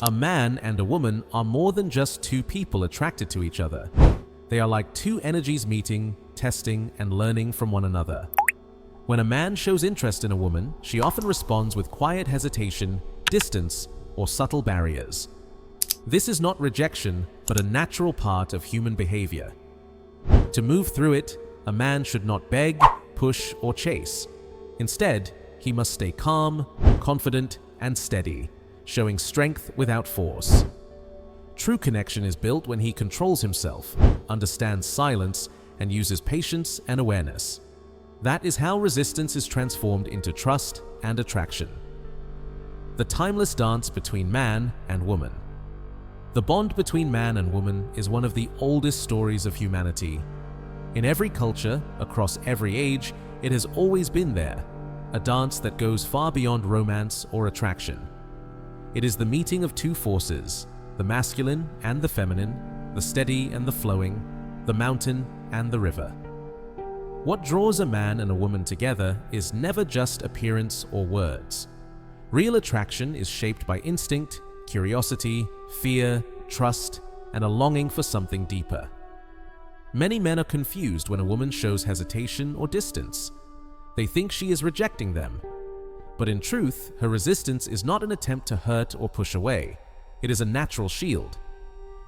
A man and a woman are more than just two people attracted to each other. They are like two energies meeting, testing, and learning from one another. When a man shows interest in a woman, she often responds with quiet hesitation, distance, or subtle barriers. This is not rejection, but a natural part of human behavior. To move through it, a man should not beg, push, or chase. Instead, he must stay calm, confident, and steady, showing strength without force. True connection is built when he controls himself, understands silence, and uses patience and awareness. That is how resistance is transformed into trust and attraction. The timeless dance between man and woman. The bond between man and woman is one of the oldest stories of humanity. In every culture, across every age, it has always been there, a dance that goes far beyond romance or attraction. It is the meeting of two forces, the masculine and the feminine, the steady and the flowing, the mountain and the river. What draws a man and a woman together is never just appearance or words. Real attraction is shaped by instinct, curiosity, fear, trust, and a longing for something deeper. Many men are confused when a woman shows hesitation or distance. They think she is rejecting them. But in truth, her resistance is not an attempt to hurt or push away. It is a natural shield.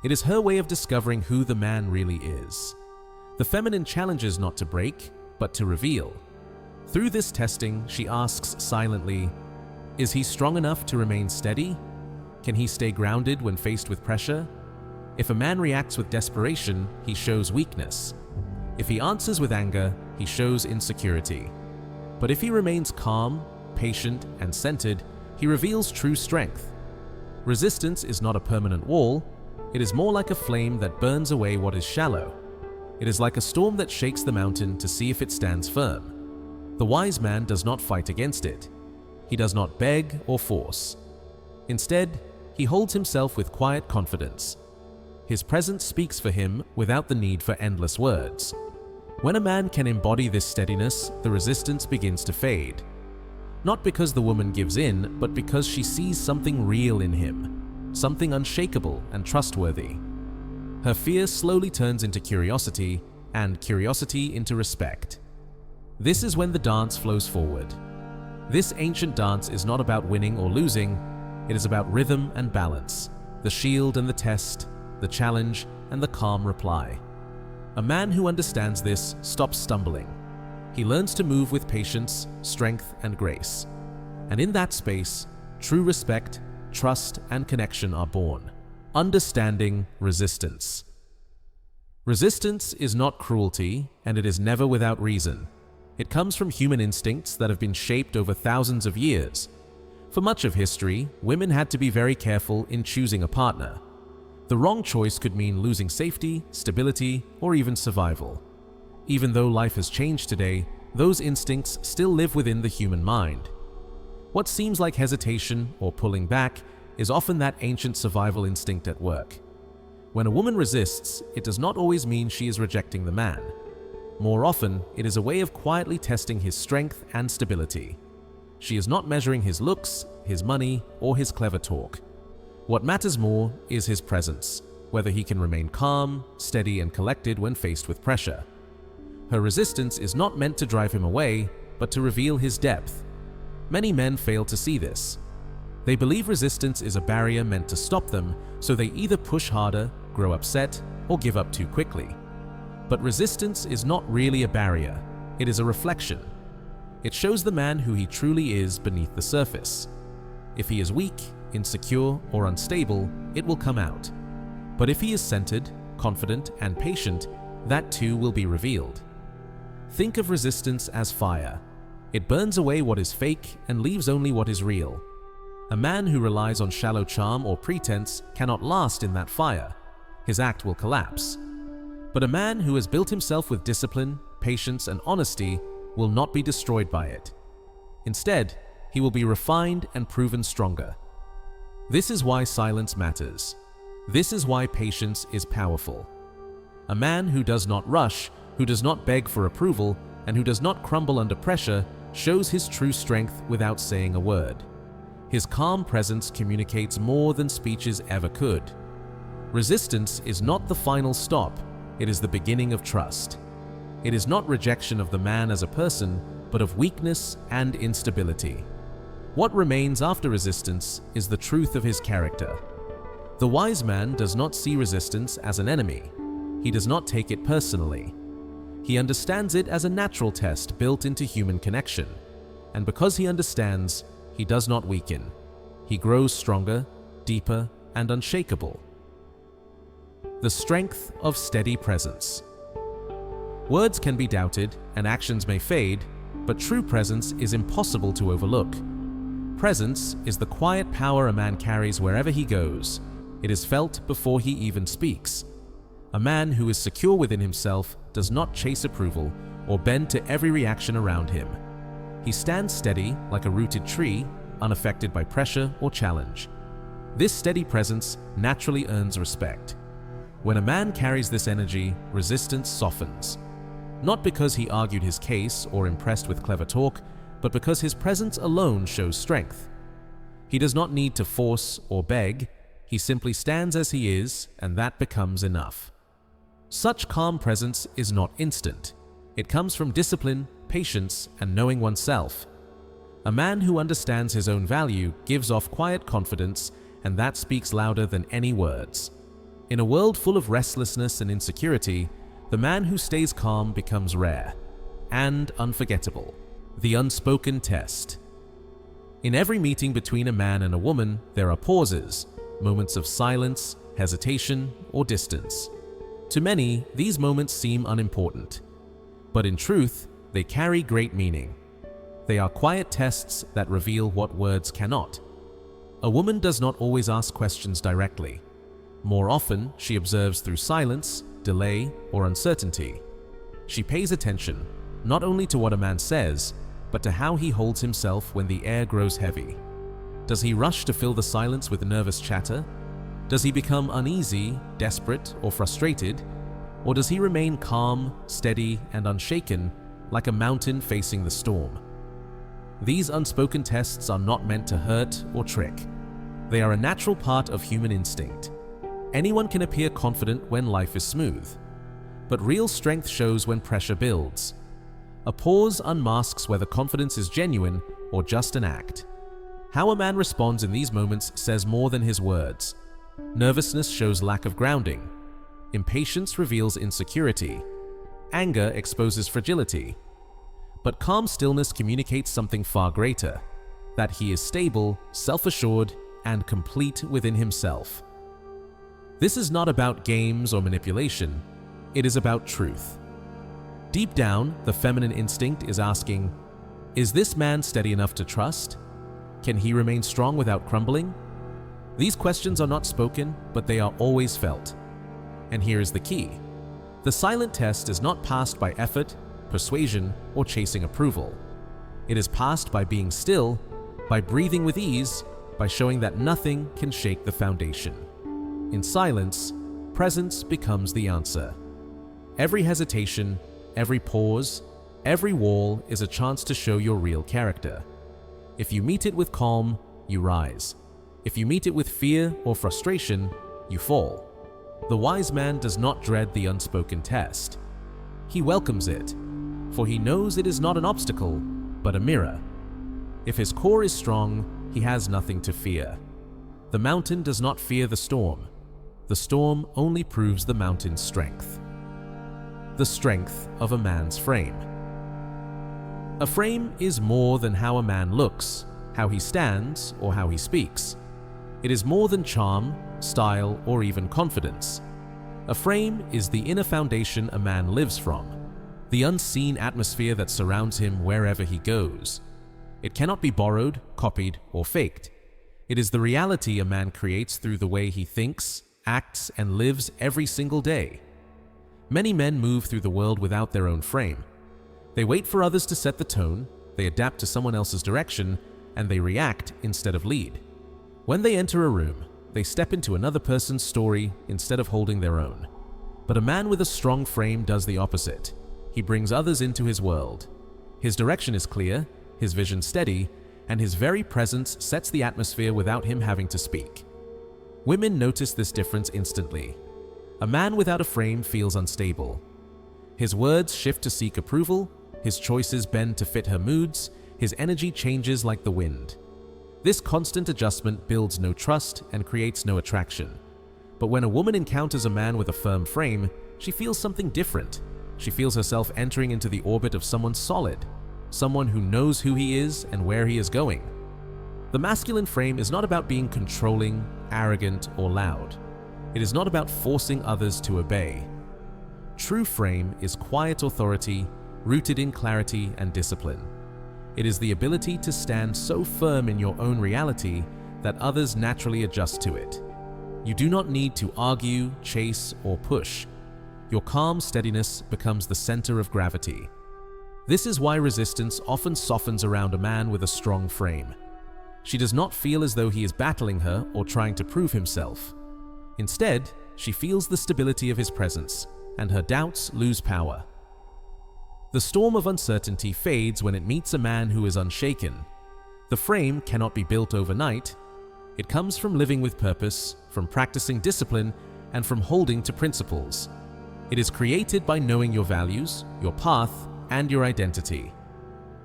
It is her way of discovering who the man really is. The feminine challenges not to break, but to reveal. Through this testing, she asks silently, is he strong enough to remain steady? Can he stay grounded when faced with pressure? If a man reacts with desperation, he shows weakness. If he answers with anger, he shows insecurity. But if he remains calm, patient, and centered, he reveals true strength. Resistance is not a permanent wall. It is more like a flame that burns away what is shallow. It is like a storm that shakes the mountain to see if it stands firm. The wise man does not fight against it. He does not beg or force. Instead, he holds himself with quiet confidence. His presence speaks for him without the need for endless words. When a man can embody this steadiness, the resistance begins to fade. Not because the woman gives in, but because she sees something real in him, something unshakable and trustworthy. Her fear slowly turns into curiosity, and curiosity into respect. This is when the dance flows forward. This ancient dance is not about winning or losing, it is about rhythm and balance, the shield and the test, the challenge and the calm reply. A man who understands this stops stumbling. He learns to move with patience, strength, and grace. And in that space, true respect, trust, and connection are born. Understanding resistance. Resistance is not cruelty, and it is never without reason. It comes from human instincts that have been shaped over thousands of years. For much of history, women had to be very careful in choosing a partner. The wrong choice could mean losing safety, stability, or even survival. Even though life has changed today, those instincts still live within the human mind. What seems like hesitation or pulling back is often that ancient survival instinct at work. When a woman resists, it does not always mean she is rejecting the man. More often, it is a way of quietly testing his strength and stability. She is not measuring his looks, his money, or his clever talk. What matters more is his presence, whether he can remain calm, steady, and collected when faced with pressure. Her resistance is not meant to drive him away, but to reveal his depth. Many men fail to see this. They believe resistance is a barrier meant to stop them, so they either push harder, grow upset, or give up too quickly. But resistance is not really a barrier, it is a reflection. It shows the man who he truly is beneath the surface. If he is weak, insecure, or unstable, it will come out. But if he is centered, confident, and patient, that too will be revealed. Think of resistance as fire. It burns away what is fake and leaves only what is real. A man who relies on shallow charm or pretense cannot last in that fire. His act will collapse. But a man who has built himself with discipline, patience, and honesty will not be destroyed by it. Instead, he will be refined and proven stronger. This is why silence matters. This is why patience is powerful. A man who does not rush, who does not beg for approval, and who does not crumble under pressure shows his true strength without saying a word. His calm presence communicates more than speeches ever could. Resistance is not the final stop, it is the beginning of trust. It is not rejection of the man as a person, but of weakness and instability. What remains after resistance is the truth of his character. The wise man does not see resistance as an enemy. He does not take it personally. He understands it as a natural test built into human connection. And because he understands, he does not weaken. He grows stronger, deeper, and unshakable. The strength of steady presence. Words can be doubted and actions may fade, but true presence is impossible to overlook. Presence is the quiet power a man carries wherever he goes. It is felt before he even speaks. A man who is secure within himself does not chase approval or bend to every reaction around him. He stands steady like a rooted tree, unaffected by pressure or challenge. This steady presence naturally earns respect. When a man carries this energy, resistance softens. Not because he argued his case or impressed with clever talk, but because his presence alone shows strength. He does not need to force or beg, he simply stands as he is, and that becomes enough. Such calm presence is not instant. It comes from discipline, patience, and knowing oneself. A man who understands his own value gives off quiet confidence, and that speaks louder than any words. In a world full of restlessness and insecurity, the man who stays calm becomes rare and unforgettable. The unspoken test. In every meeting between a man and a woman, there are pauses, moments of silence, hesitation, or distance. To many, these moments seem unimportant. But in truth, they carry great meaning. They are quiet tests that reveal what words cannot. A woman does not always ask questions directly. More often, she observes through silence, delay, or uncertainty. She pays attention, not only to what a man says, but to how he holds himself when the air grows heavy. Does he rush to fill the silence with nervous chatter? Does he become uneasy, desperate, or frustrated? Or does he remain calm, steady, and unshaken, like a mountain facing the storm? These unspoken tests are not meant to hurt or trick. They are a natural part of human instinct. Anyone can appear confident when life is smooth, but real strength shows when pressure builds. A pause unmasks whether confidence is genuine or just an act. How a man responds in these moments says more than his words. Nervousness shows lack of grounding. Impatience reveals insecurity. Anger exposes fragility. But calm stillness communicates something far greater, that he is stable, self-assured, and complete within himself. This is not about games or manipulation, it is about truth. Deep down, the feminine instinct is asking, is this man steady enough to trust? Can he remain strong without crumbling? These questions are not spoken, but they are always felt. And here is the key. The silent test is not passed by effort, persuasion, or chasing approval. It is passed by being still, by breathing with ease, by showing that nothing can shake the foundation. In silence, presence becomes the answer. Every hesitation, every pause, every wall is a chance to show your real character. If you meet it with calm, you rise. If you meet it with fear or frustration, you fall. The wise man does not dread the unspoken test. He welcomes it, for he knows it is not an obstacle, but a mirror. If his core is strong, he has nothing to fear. The mountain does not fear the storm. The storm only proves the mountain's strength. The strength of a man's frame. A frame is more than how a man looks, how he stands, or how he speaks. It is more than charm, style, or even confidence. A frame is the inner foundation a man lives from, the unseen atmosphere that surrounds him wherever he goes. It cannot be borrowed, copied, or faked. It is the reality a man creates through the way he thinks, acts, and lives every single day. Many men move through the world without their own frame. They wait for others to set the tone, they adapt to someone else's direction, and they react instead of lead. When they enter a room, they step into another person's story instead of holding their own. But a man with a strong frame does the opposite. He brings others into his world. His direction is clear, his vision steady, and his very presence sets the atmosphere without him having to speak. Women notice this difference instantly. A man without a frame feels unstable. His words shift to seek approval, his choices bend to fit her moods, his energy changes like the wind. This constant adjustment builds no trust and creates no attraction. But when a woman encounters a man with a firm frame, she feels something different. She feels herself entering into the orbit of someone solid, someone who knows who he is and where he is going. The masculine frame is not about being controlling, arrogant, or loud. It is not about forcing others to obey. True frame is quiet authority, rooted in clarity and discipline. It is the ability to stand so firm in your own reality that others naturally adjust to it. You do not need to argue, chase, or push. Your calm steadiness becomes the center of gravity. This is why resistance often softens around a man with a strong frame. She does not feel as though he is battling her or trying to prove himself. Instead, she feels the stability of his presence, and her doubts lose power. The storm of uncertainty fades when it meets a man who is unshaken. The frame cannot be built overnight. It comes from living with purpose, from practicing discipline, and from holding to principles. It is created by knowing your values, your path, and your identity.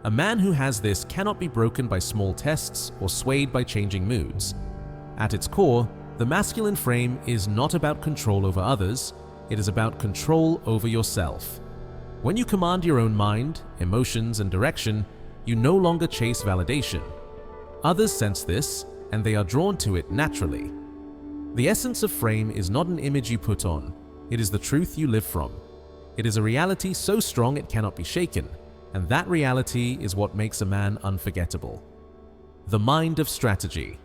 A man who has this cannot be broken by small tests or swayed by changing moods. At its core, the masculine frame is not about control over others, it is about control over yourself. When you command your own mind, emotions, and direction, you no longer chase validation. Others sense this, and they are drawn to it naturally. The essence of frame is not an image you put on, it is the truth you live from. It is a reality so strong it cannot be shaken, and that reality is what makes a man unforgettable. The mind of strategy.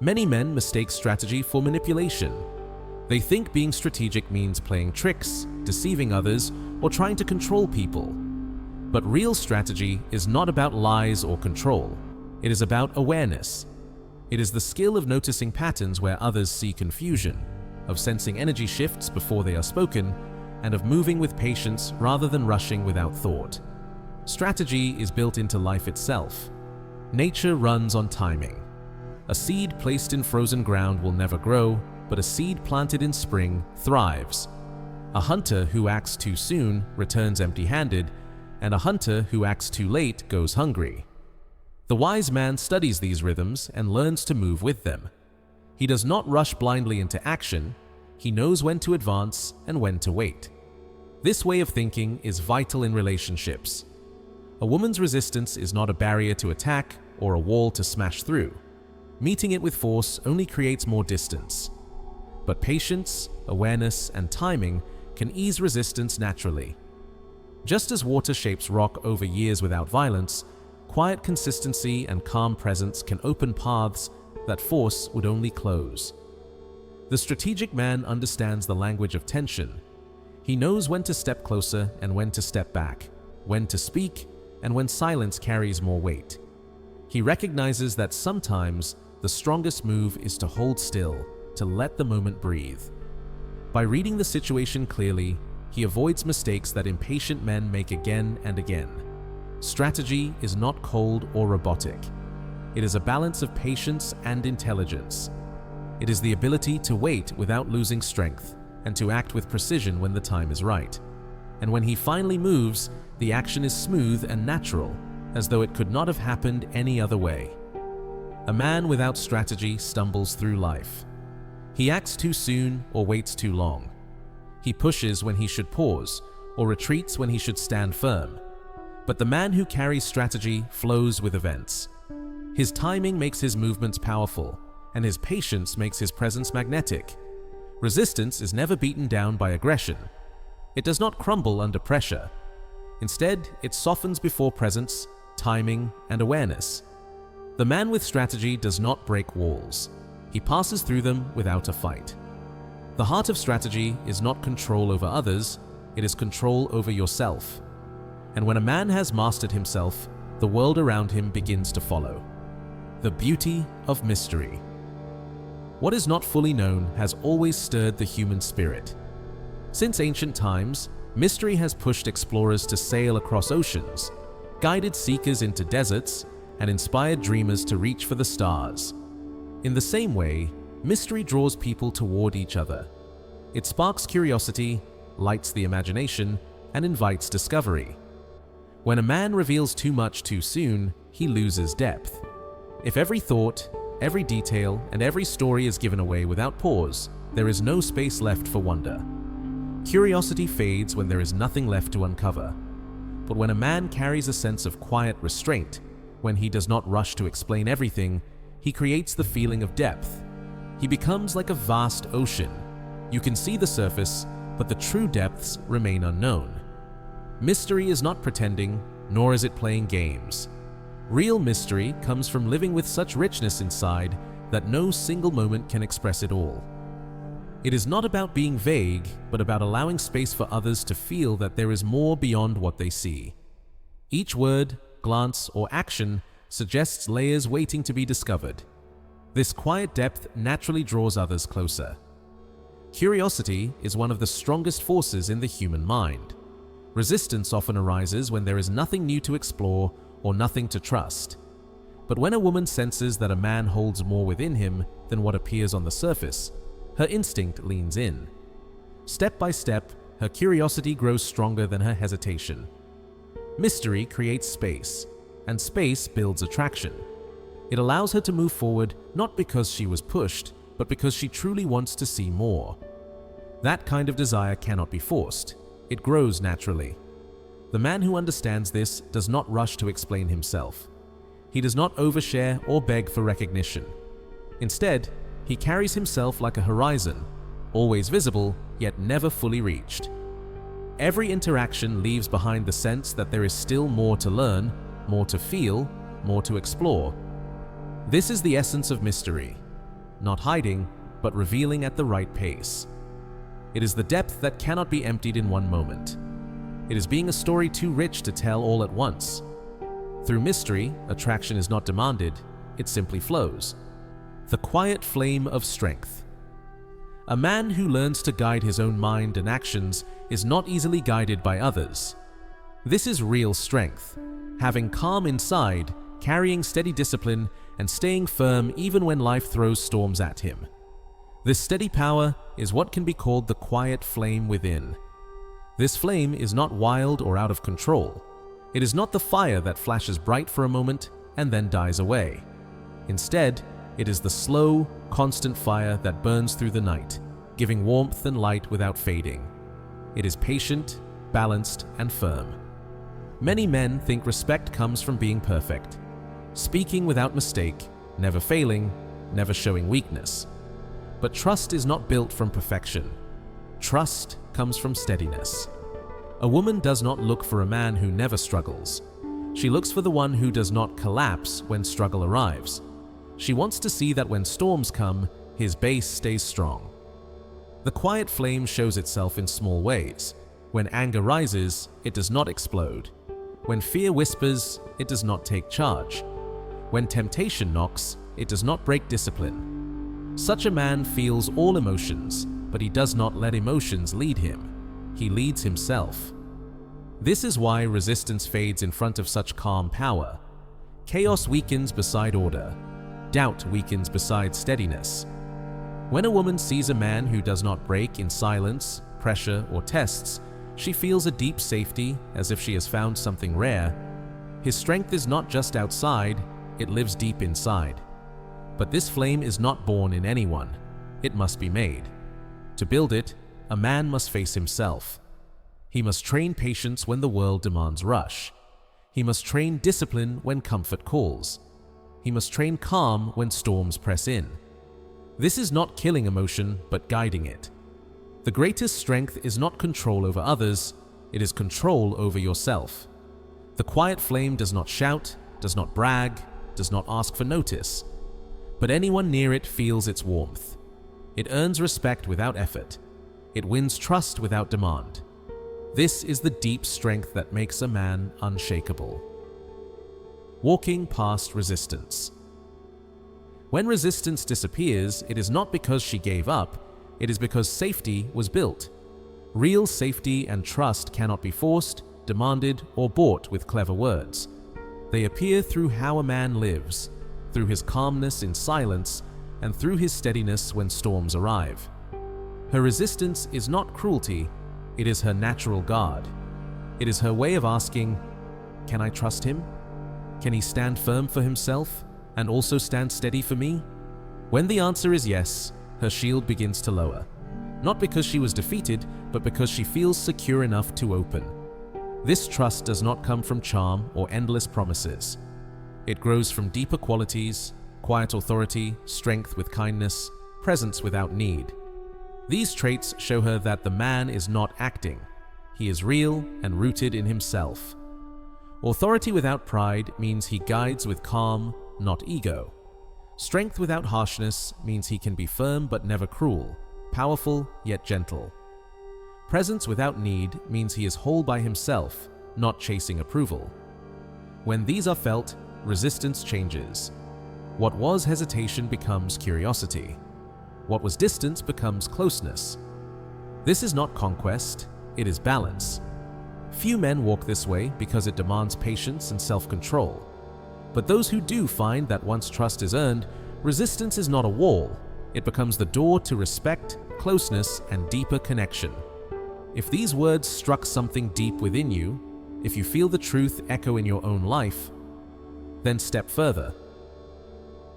Many men mistake strategy for manipulation. They think being strategic means playing tricks, deceiving others, or trying to control people. But real strategy is not about lies or control. It is about awareness. It is the skill of noticing patterns where others see confusion, of sensing energy shifts before they are spoken, and of moving with patience rather than rushing without thought. Strategy is built into life itself. Nature runs on timing. A seed placed in frozen ground will never grow, but a seed planted in spring thrives. A hunter who acts too soon returns empty-handed, and a hunter who acts too late goes hungry. The wise man studies these rhythms and learns to move with them. He does not rush blindly into action, he knows when to advance and when to wait. This way of thinking is vital in relationships. A woman's resistance is not a barrier to attack or a wall to smash through. Meeting it with force only creates more distance. But patience, awareness, and timing can ease resistance naturally. Just as water shapes rock over years without violence, quiet consistency and calm presence can open paths that force would only close. The strategic man understands the language of tension. He knows when to step closer and when to step back, when to speak and when silence carries more weight. He recognizes that sometimes the strongest move is to hold still, to let the moment breathe. By reading the situation clearly, he avoids mistakes that impatient men make again and again. Strategy is not cold or robotic. It is a balance of patience and intelligence. It is the ability to wait without losing strength and to act with precision when the time is right. And when he finally moves, the action is smooth and natural, as though it could not have happened any other way. A man without strategy stumbles through life. He acts too soon or waits too long. He pushes when he should pause or retreats when he should stand firm. But the man who carries strategy flows with events. His timing makes his movements powerful, and his patience makes his presence magnetic. Resistance is never beaten down by aggression. It does not crumble under pressure. Instead, it softens before presence, timing, and awareness. The man with strategy does not break walls. He passes through them without a fight. The heart of strategy is not control over others, it is control over yourself. And when a man has mastered himself, the world around him begins to follow. The beauty of mystery. What is not fully known has always stirred the human spirit. Since ancient times, mystery has pushed explorers to sail across oceans, guided seekers into deserts, and inspired dreamers to reach for the stars. In the same way, mystery draws people toward each other. It sparks curiosity, lights the imagination, and invites discovery. When a man reveals too much too soon, he loses depth. If every thought, every detail, and every story is given away without pause, there is no space left for wonder. Curiosity fades when there is nothing left to uncover. But when a man carries a sense of quiet restraint, when he does not rush to explain everything, he creates the feeling of depth. He becomes like a vast ocean. You can see the surface, but the true depths remain unknown. Mystery is not pretending, nor is it playing games. Real mystery comes from living with such richness inside that no single moment can express it all. It is not about being vague, but about allowing space for others to feel that there is more beyond what they see. Each word, glance, or action suggests layers waiting to be discovered. This quiet depth naturally draws others closer. Curiosity is one of the strongest forces in the human mind. Resistance often arises when there is nothing new to explore or nothing to trust. But when a woman senses that a man holds more within him than what appears on the surface, her instinct leans in. Step by step, her curiosity grows stronger than her hesitation. Mystery creates space, and space builds attraction. It allows her to move forward not because she was pushed, but because she truly wants to see more. That kind of desire cannot be forced. It grows naturally. The man who understands this does not rush to explain himself. He does not overshare or beg for recognition. Instead, he carries himself like a horizon, always visible, yet never fully reached. Every interaction leaves behind the sense that there is still more to learn, more to feel, more to explore. This is the essence of mystery. Not hiding, but revealing at the right pace. It is the depth that cannot be emptied in one moment. It is being a story too rich to tell all at once. Through mystery, attraction is not demanded, it simply flows. The quiet flame of strength. A man who learns to guide his own mind and actions is not easily guided by others. This is real strength, having calm inside, carrying steady discipline, and staying firm even when life throws storms at him. This steady power is what can be called the quiet flame within. This flame is not wild or out of control. It is not the fire that flashes bright for a moment and then dies away. Instead, it is the slow, constant fire that burns through the night, giving warmth and light without fading. It is patient, balanced, and firm. Many men think respect comes from being perfect, speaking without mistake, never failing, never showing weakness. But trust is not built from perfection. Trust comes from steadiness. A woman does not look for a man who never struggles. She looks for the one who does not collapse when struggle arrives. She wants to see that when storms come, his base stays strong. The quiet flame shows itself in small ways. When anger rises, it does not explode. When fear whispers, it does not take charge. When temptation knocks, it does not break discipline. Such a man feels all emotions, but he does not let emotions lead him. He leads himself. This is why resistance fades in front of such calm power. Chaos weakens beside order. Doubt weakens beside steadiness. When a woman sees a man who does not break in silence, pressure, or tests, she feels a deep safety, as if she has found something rare. His strength is not just outside, it lives deep inside. But this flame is not born in anyone. It must be made. To build it, a man must face himself. He must train patience when the world demands rush. He must train discipline when comfort calls. He must train calm when storms press in. This is not killing emotion, but guiding it. The greatest strength is not control over others, it is control over yourself. The quiet flame does not shout, does not brag, does not ask for notice. But anyone near it feels its warmth. It earns respect without effort. It wins trust without demand. This is the deep strength that makes a man unshakable. Walking past resistance. When resistance disappears, it is not because she gave up, it is because safety was built. Real safety and trust cannot be forced, demanded, or bought with clever words. They appear through how a man lives, through his calmness in silence, and through his steadiness when storms arrive. Her resistance is not cruelty, it is her natural guard. It is her way of asking, can I trust him? Can he stand firm for himself and also stand steady for me? When the answer is yes, her shield begins to lower. Not because she was defeated, but because she feels secure enough to open. This trust does not come from charm or endless promises. It grows from deeper qualities, quiet authority, strength with kindness, presence without need. These traits show her that the man is not acting. He is real and rooted in himself. Authority without pride means he guides with calm, not ego. Strength without harshness means he can be firm but never cruel, powerful yet gentle. Presence without need means he is whole by himself, not chasing approval. When these are felt, resistance changes. What was hesitation becomes curiosity. What was distance becomes closeness. This is not conquest, it is balance. Few men walk this way because it demands patience and self-control. But those who do find that once trust is earned, resistance is not a wall. It becomes the door to respect, closeness, and deeper connection. If these words struck something deep within you, if you feel the truth echo in your own life, then step further.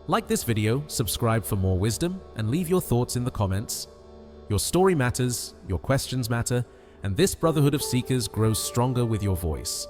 Like this video, subscribe for more wisdom, and leave your thoughts in the comments. Your story matters, your questions matter, and this brotherhood of seekers grows stronger with your voice.